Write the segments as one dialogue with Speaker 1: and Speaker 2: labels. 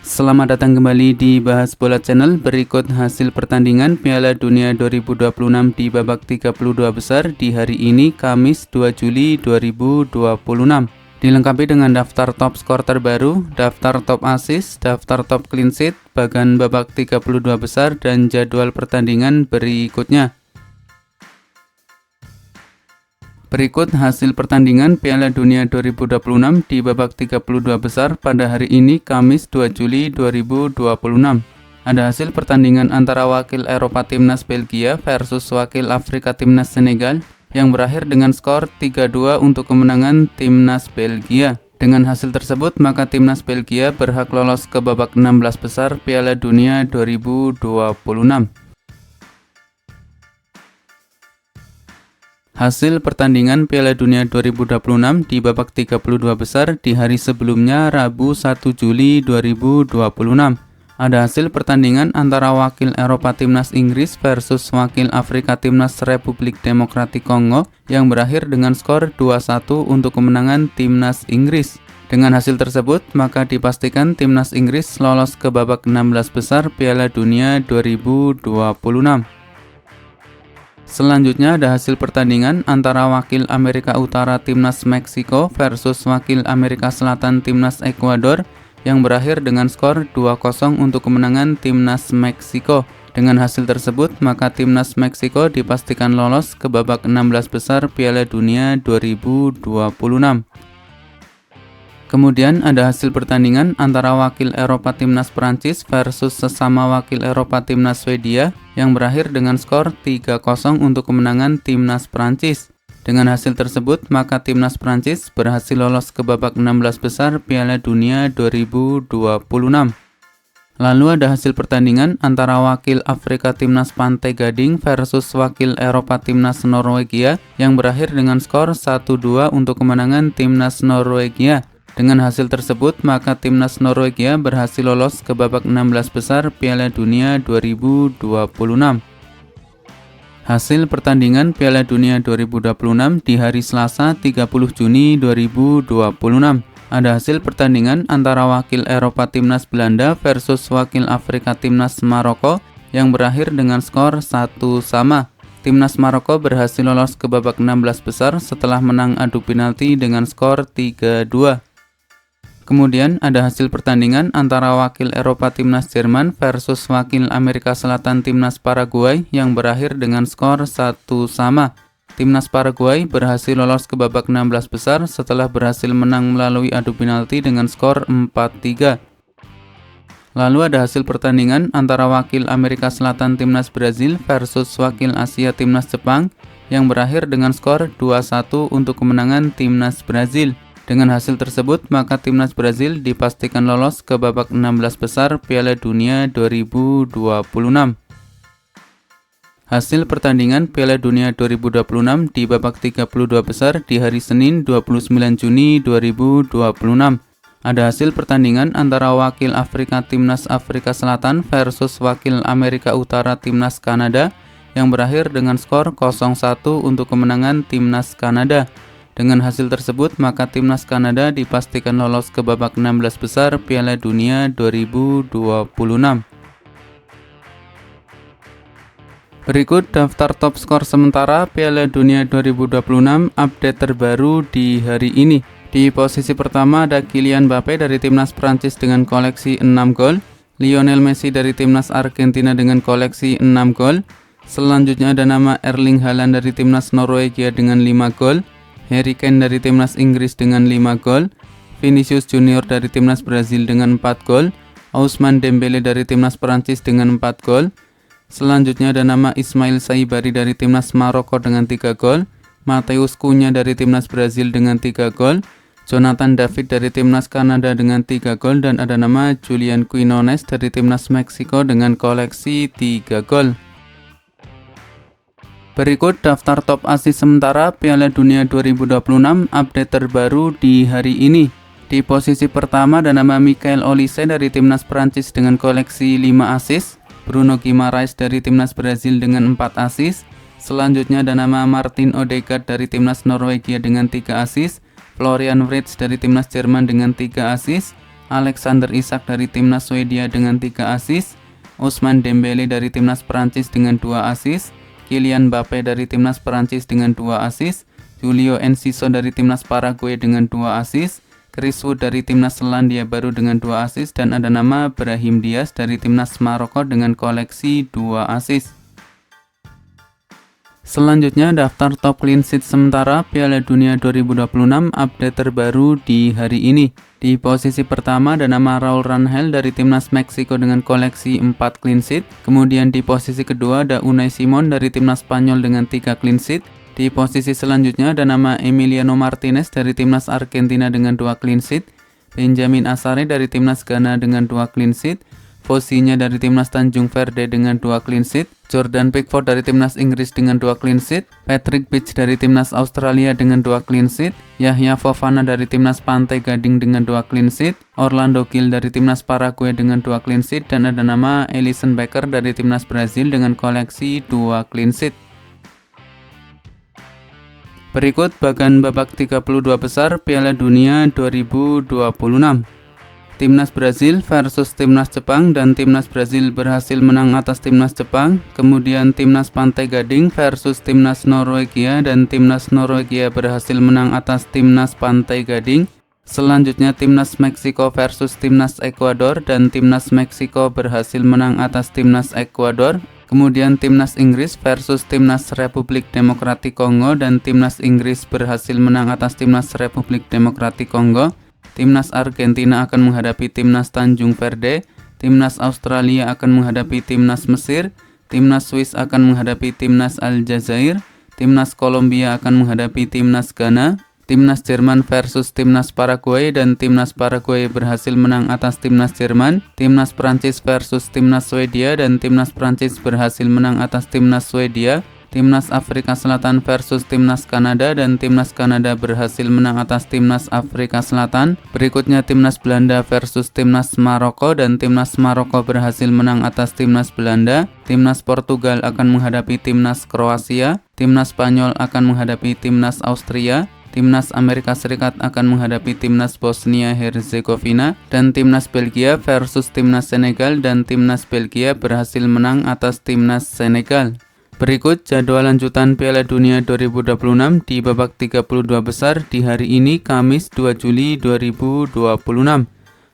Speaker 1: Selamat datang kembali di Bahas Bola Channel. Berikut hasil pertandingan Piala Dunia 2026 di babak 32 besar di hari ini Kamis 2 Juli 2026. Dilengkapi dengan daftar top skor terbaru, daftar top assist, daftar top clean sheet, bagan babak 32 besar dan jadwal pertandingan berikutnya. Berikut hasil pertandingan Piala Dunia 2026 di babak 32 besar pada hari ini Kamis 2 Juli 2026. Ada hasil pertandingan antara wakil Eropa Timnas Belgia versus wakil Afrika Timnas Senegal yang berakhir dengan skor 3-2 untuk kemenangan Timnas Belgia. Dengan hasil tersebut, maka Timnas Belgia berhak lolos ke babak 16 besar Piala Dunia 2026. Hasil pertandingan Piala Dunia 2026 di babak 32 besar di hari sebelumnya Rabu 1 Juli 2026. Ada hasil pertandingan antara wakil Eropa Timnas Inggris versus wakil Afrika Timnas Republik Demokratik Kongo yang berakhir dengan skor 2-1 untuk kemenangan Timnas Inggris. Dengan hasil tersebut, maka dipastikan Timnas Inggris lolos ke babak 16 besar Piala Dunia 2026. Selanjutnya ada hasil pertandingan antara wakil Amerika Utara Timnas Meksiko versus wakil Amerika Selatan Timnas Ekuador yang berakhir dengan skor 2-0 untuk kemenangan Timnas Meksiko. Dengan hasil tersebut, maka Timnas Meksiko dipastikan lolos ke babak 16 besar Piala Dunia 2026. Kemudian ada hasil pertandingan antara wakil Eropa Timnas Prancis versus sesama wakil Eropa Timnas Swedia yang berakhir dengan skor 3-0 untuk kemenangan Timnas Prancis. Dengan hasil tersebut, maka Timnas Prancis berhasil lolos ke babak 16 besar Piala Dunia 2026. Lalu ada hasil pertandingan antara wakil Afrika Timnas Pantai Gading versus wakil Eropa Timnas Norwegia yang berakhir dengan skor 1-2 untuk kemenangan Timnas Norwegia. Dengan hasil tersebut, maka Timnas Norwegia berhasil lolos ke babak 16 besar Piala Dunia 2026. Hasil pertandingan Piala Dunia 2026 di hari Selasa 30 Juni 2026. Ada hasil pertandingan antara wakil Eropa Timnas Belanda versus wakil Afrika Timnas Maroko yang berakhir dengan skor 1-1. Timnas Maroko berhasil lolos ke babak 16 besar setelah menang adu penalti dengan skor 3-2. Kemudian ada hasil pertandingan antara wakil Eropa Timnas Jerman versus wakil Amerika Selatan Timnas Paraguay yang berakhir dengan skor 1-1. Timnas Paraguay berhasil lolos ke babak 16 besar setelah berhasil menang melalui adu penalti dengan skor 4-3. Lalu ada hasil pertandingan antara wakil Amerika Selatan Timnas Brazil versus wakil Asia Timnas Jepang yang berakhir dengan skor 2-1 untuk kemenangan Timnas Brazil. Dengan hasil tersebut, maka Timnas Brazil dipastikan lolos ke babak 16 besar Piala Dunia 2026. Hasil pertandingan Piala Dunia 2026 di babak 32 besar di hari Senin 29 Juni 2026. Ada hasil pertandingan antara wakil Afrika Timnas Afrika Selatan versus wakil Amerika Utara Timnas Kanada yang berakhir dengan skor 0-1 untuk kemenangan Timnas Kanada. Dengan hasil tersebut, maka Timnas Kanada dipastikan lolos ke babak 16 besar Piala Dunia 2026. Berikut daftar top skor sementara Piala Dunia 2026 update terbaru di hari ini. Di posisi pertama ada Kylian Mbappe dari Timnas Prancis dengan koleksi 6 gol, Lionel Messi dari Timnas Argentina dengan koleksi 6 gol. Selanjutnya ada nama Erling Haaland dari Timnas Norwegia dengan 5 gol, Harry Kane dari Timnas Inggris dengan 5 gol, Vinicius Junior dari Timnas Brazil dengan 4 gol, Ousmane Dembele dari Timnas Prancis dengan 4 gol. Selanjutnya ada nama Ismail Saibari dari Timnas Maroko dengan 3 gol, Mateus Cunha dari Timnas Brazil dengan 3 gol, Jonathan David dari Timnas Kanada dengan 3 gol, dan ada nama Julian Quinones dari Timnas Meksiko dengan koleksi 3 gol. Berikut daftar top assist sementara Piala Dunia 2026 update terbaru di hari ini. Di posisi pertama ada nama Michael Olise dari Timnas Prancis dengan koleksi 5 assist, Bruno Guimaraes dari Timnas Brazil dengan 4 assist. Selanjutnya ada nama Martin Odegaard dari Timnas Norwegia dengan 3 assist, Florian Wirtz dari Timnas Jerman dengan 3 assist, Alexander Isak dari timnas Swedia dengan 3 assist, Ousmane Dembele dari timnas Perancis dengan 2 assist, Kylian Mbappe dari timnas Perancis dengan 2 assist, Julio Enciso dari timnas Paraguay dengan 2 assist, Chris Wood dari timnas Selandia Baru dengan 2 assist, dan ada nama Brahim Diaz dari timnas Maroko dengan koleksi 2 assist. Selanjutnya daftar top clean sheet sementara Piala Dunia 2026 update terbaru di hari ini. Di posisi pertama ada nama Raul Rangel dari timnas Meksiko dengan koleksi 4 clean sheet. Kemudian di posisi kedua ada Unai Simon dari timnas Spanyol dengan 3 clean sheet. Di posisi selanjutnya ada nama Emiliano Martinez dari timnas Argentina dengan 2 clean sheet. Benjamin Asare dari timnas Ghana dengan 2 clean sheet. Fosinya dari timnas Tanjung Verde dengan 2 clean sheet, Jordan Pickford dari timnas Inggris dengan 2 clean sheet, Patrick Beach dari timnas Australia dengan 2 clean sheet, Yahya Fofana dari timnas Pantai Gading dengan 2 clean sheet, Orlando Gil dari timnas Paraguay dengan 2 clean sheet, dan ada nama Alisson Becker dari timnas Brazil dengan koleksi 2 clean sheet. Berikut bagan babak 32 besar Piala Dunia 2026. Timnas Brazil versus Timnas Jepang, dan Timnas Brazil berhasil menang atas Timnas Jepang. Kemudian Timnas Pantai Gading versus Timnas Norwegia, dan Timnas Norwegia berhasil menang atas Timnas Pantai Gading. Selanjutnya Timnas Meksiko versus Timnas Ekuador, dan Timnas Meksiko berhasil menang atas Timnas Ekuador. Kemudian Timnas Inggris versus Timnas Republik Demokratik Kongo, dan Timnas Inggris berhasil menang atas Timnas Republik Demokratik Kongo. Timnas Argentina akan menghadapi Timnas Tanjung Verde, Timnas Australia akan menghadapi Timnas Mesir, Timnas Swiss akan menghadapi Timnas Aljazair, Timnas Kolombia akan menghadapi Timnas Ghana, Timnas Jerman versus Timnas Paraguay, dan Timnas Paraguay berhasil menang atas Timnas Jerman, Timnas Prancis versus Timnas Swedia, dan Timnas Prancis berhasil menang atas Timnas Swedia, Timnas Afrika Selatan versus Timnas Kanada, dan Timnas Kanada berhasil menang atas Timnas Afrika Selatan. Berikutnya Timnas Belanda versus Timnas Maroko, dan Timnas Maroko berhasil menang atas Timnas Belanda. Timnas Portugal akan menghadapi Timnas Kroasia. Timnas Spanyol akan menghadapi Timnas Austria. Timnas Amerika Serikat akan menghadapi Timnas Bosnia Herzegovina, dan Timnas Belgia versus Timnas Senegal, dan Timnas Belgia berhasil menang atas Timnas Senegal. Berikut jadwal lanjutan Piala Dunia 2026 di babak 32 besar di hari ini Kamis 2 Juli 2026.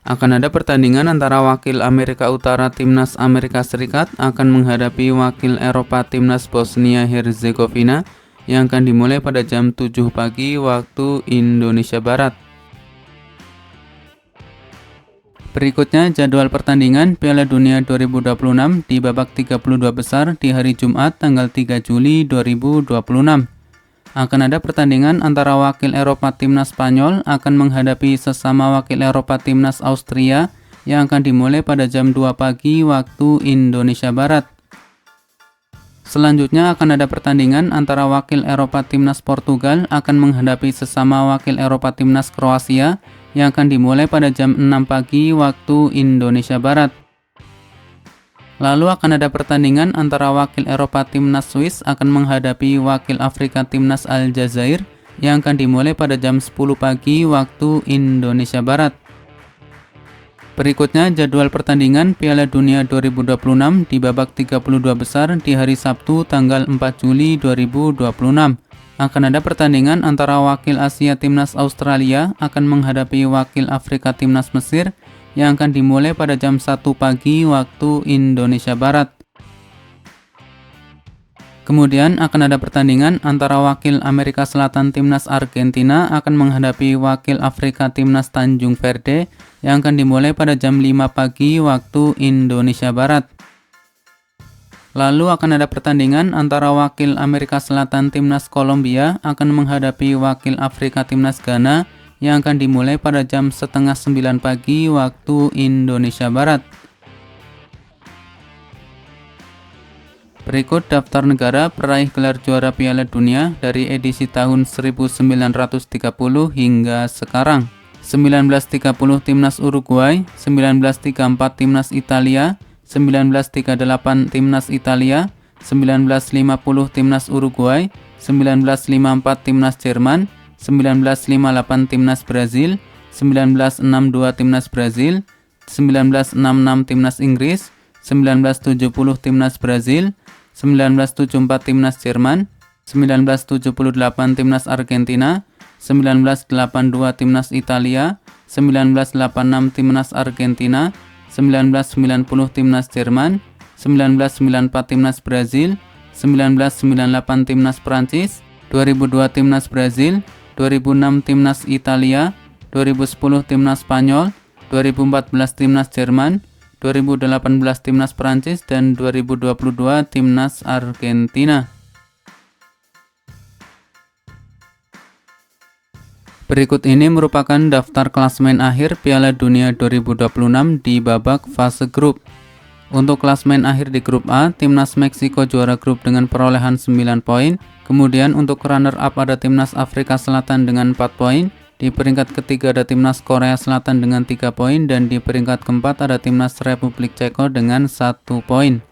Speaker 1: Akan ada pertandingan antara wakil Amerika Utara Timnas Amerika Serikat akan menghadapi wakil Eropa Timnas Bosnia Herzegovina yang akan dimulai pada jam 7 pagi waktu Indonesia Barat. Berikutnya jadwal pertandingan Piala Dunia 2026 di babak 32 besar di hari Jumat tanggal 3 Juli 2026. Akan ada pertandingan antara wakil Eropa Timnas Spanyol akan menghadapi sesama wakil Eropa Timnas Austria yang akan dimulai pada jam 2 pagi waktu Indonesia Barat. Selanjutnya akan ada pertandingan antara wakil Eropa Timnas Portugal akan menghadapi sesama wakil Eropa Timnas Kroasia yang akan dimulai pada jam 6 pagi waktu Indonesia Barat. Lalu akan ada pertandingan antara wakil Eropa Timnas Swiss akan menghadapi wakil Afrika Timnas Aljazair yang akan dimulai pada jam 10 pagi waktu Indonesia Barat. Berikutnya jadwal pertandingan Piala Dunia 2026 di babak 32 besar di hari Sabtu tanggal 4 Juli 2026. Akan ada pertandingan antara wakil Asia Timnas Australia akan menghadapi wakil Afrika Timnas Mesir yang akan dimulai pada jam 1 pagi waktu Indonesia Barat. Kemudian akan ada pertandingan antara wakil Amerika Selatan Timnas Argentina akan menghadapi wakil Afrika Timnas Tanjung Verde yang akan dimulai pada jam 5 pagi waktu Indonesia Barat. Lalu akan ada pertandingan antara wakil Amerika Selatan Timnas Kolombia akan menghadapi wakil Afrika Timnas Ghana yang akan dimulai pada jam 8:30 pagi waktu Indonesia Barat. Berikut daftar negara peraih gelar juara Piala Dunia dari edisi tahun 1930 hingga sekarang. 1930 Timnas Uruguay, 1934 Timnas Italia, 1938 Timnas Italia, 1950 Timnas Uruguay, 1954 Timnas Jerman, 1958 Timnas Brazil, 1962 timnas Brazil, 1966 timnas Inggris, 1970 timnas Brazil, 1974 timnas Jerman, 1978 timnas Argentina, 1982 timnas Italia, 1986 timnas Argentina, 1990 timnas Jerman, 1994 timnas Brazil, 1998 timnas Prancis, 2002 timnas Brazil, 2006 timnas Italia, 2010 timnas Spanyol, 2014 timnas Jerman, 2018 timnas Prancis, dan 2022 timnas Argentina. Berikut ini merupakan daftar klasemen akhir Piala Dunia 2026 di babak fase grup. Untuk klasemen akhir di grup A, timnas Meksiko juara grup dengan perolehan 9 poin. Kemudian untuk runner-up ada timnas Afrika Selatan dengan 4 poin. Di peringkat ketiga ada timnas Korea Selatan dengan 3 poin. Dan di peringkat keempat ada timnas Republik Ceko dengan 1 poin.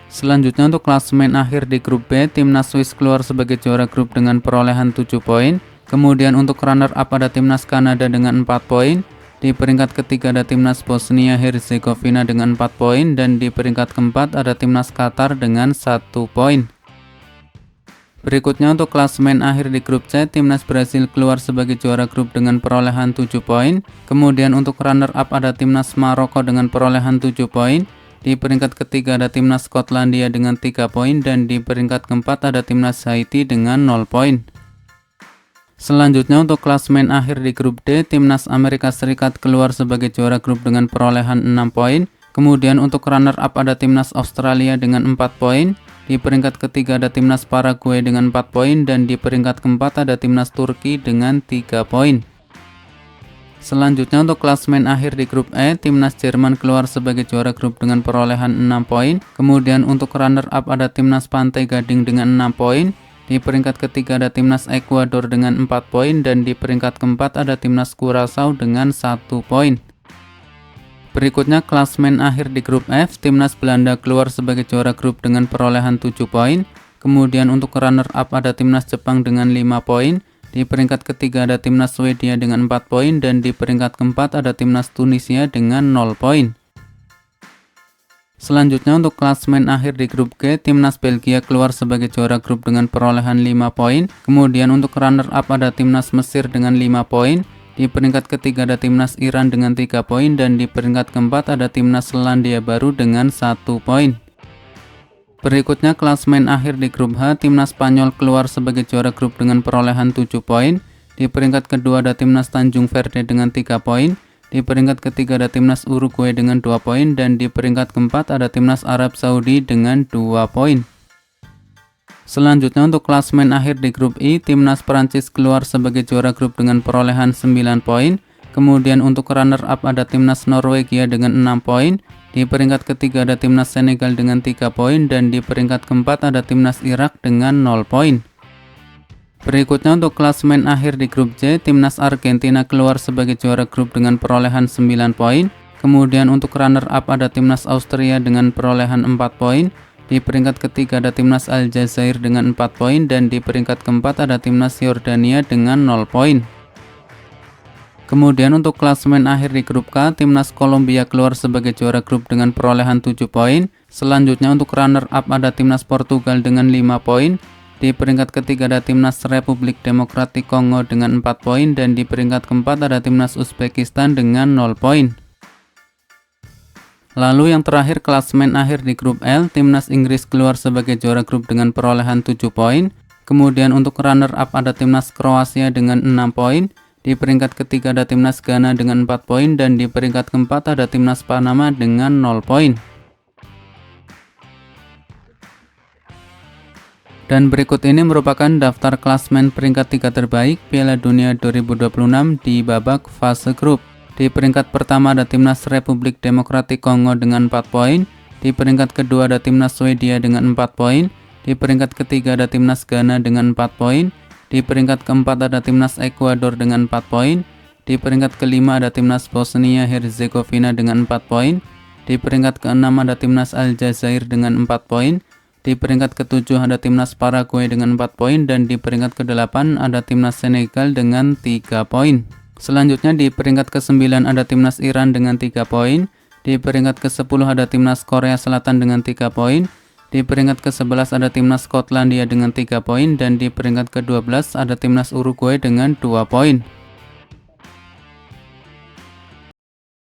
Speaker 1: Selanjutnya untuk klasemen akhir di grup B, timnas Swiss keluar sebagai juara grup dengan perolehan 7 poin. Kemudian untuk runner-up ada timnas Kanada dengan 4 poin. Di peringkat ketiga ada timnas Bosnia Herzegovina dengan 4 poin. Dan di peringkat keempat ada timnas Qatar dengan 1 poin. Berikutnya untuk klasemen akhir di grup C, timnas Brasil keluar sebagai juara grup dengan perolehan 7 poin. Kemudian untuk runner-up ada timnas Maroko dengan perolehan 7 poin. Di peringkat ketiga ada timnas Skotlandia dengan 3 poin. Dan di peringkat keempat ada timnas Haiti dengan 0 poin. Selanjutnya untuk klasemen akhir di grup D, timnas Amerika Serikat keluar sebagai juara grup dengan perolehan 6 poin. Kemudian untuk runner-up ada timnas Australia dengan 4 poin. Di peringkat ketiga ada timnas Paraguay dengan 4 poin. Dan di peringkat keempat ada timnas Turki dengan 3 poin. Selanjutnya untuk klasemen akhir di grup E, timnas Jerman keluar sebagai juara grup dengan perolehan 6 poin. Kemudian untuk runner-up ada timnas Pantai Gading dengan 6 poin. Di peringkat ketiga ada timnas Ekuador dengan 4 poin. Dan di peringkat keempat ada timnas Curaçao dengan 1 poin. Berikutnya klasemen akhir di grup F, timnas Belanda keluar sebagai juara grup dengan perolehan 7 poin. Kemudian untuk runner-up ada timnas Jepang dengan 5 poin. Di peringkat ketiga ada timnas Swedia dengan 4 poin. Dan di peringkat keempat ada timnas Tunisia dengan 0 poin. Selanjutnya untuk klasemen akhir di grup G, timnas Belgia keluar sebagai juara grup dengan perolehan 5 poin. Kemudian untuk runner-up ada timnas Mesir dengan 5 poin. Di peringkat ketiga ada timnas Iran dengan 3 poin. Dan di peringkat keempat ada timnas Selandia Baru dengan 1 poin. Berikutnya klasemen akhir di grup H, timnas Spanyol keluar sebagai juara grup dengan perolehan 7 poin. Di peringkat kedua ada timnas Tanjung Verde dengan 3 poin. Di peringkat ketiga ada timnas Uruguay dengan 2 poin. Dan di peringkat keempat ada timnas Arab Saudi dengan 2 poin. Selanjutnya untuk klasemen akhir di grup I, timnas Prancis keluar sebagai juara grup dengan perolehan 9 poin. Kemudian untuk runner-up ada timnas Norwegia dengan 6 poin. Di peringkat ketiga ada timnas Senegal dengan 3 poin. Dan di peringkat keempat ada timnas Irak dengan 0 poin. Berikutnya untuk klasemen akhir di grup J, timnas Argentina keluar sebagai juara grup dengan perolehan 9 poin. Kemudian untuk runner-up ada timnas Austria dengan perolehan 4 poin. Di peringkat ketiga ada timnas Aljazair dengan 4 poin. Dan di peringkat keempat ada timnas Yordania dengan 0 poin. Kemudian untuk klasemen akhir di grup K, timnas Kolombia keluar sebagai juara grup dengan perolehan 7 poin. Selanjutnya untuk runner-up ada timnas Portugal dengan 5 poin. Di peringkat ketiga ada timnas Republik Demokratik Kongo dengan 4 poin. Dan di peringkat keempat ada timnas Uzbekistan dengan 0 poin. Lalu yang terakhir klasemen akhir di grup L, timnas Inggris keluar sebagai juara grup dengan perolehan 7 poin. Kemudian untuk runner-up ada timnas Kroasia dengan 6 poin. Di peringkat ketiga ada timnas Ghana dengan 4 poin. Dan di peringkat keempat ada timnas Panama dengan 0 poin. Dan berikut ini merupakan daftar klasemen peringkat 3 terbaik Piala Dunia 2026 di babak fase grup. Di peringkat pertama ada timnas Republik Demokratik Kongo dengan 4 poin. Di peringkat kedua ada timnas Swedia dengan 4 poin. Di peringkat ketiga ada timnas Ghana dengan 4 poin. Di peringkat keempat ada timnas Ekuador dengan 4 poin. Di peringkat kelima ada timnas Bosnia Herzegovina dengan 4 poin. Di peringkat keenam ada timnas Aljazair dengan 4 poin. Di peringkat ke-7 ada timnas Paraguay dengan 4 poin dan di peringkat ke-8 ada timnas Senegal dengan 3 poin. Selanjutnya di peringkat ke-9 ada timnas Iran dengan 3 poin. Di peringkat ke-10 ada timnas Korea Selatan dengan 3 poin. Di peringkat ke-11 ada timnas Skotlandia dengan 3 poin dan di peringkat ke-12 ada timnas Uruguay dengan 2 poin.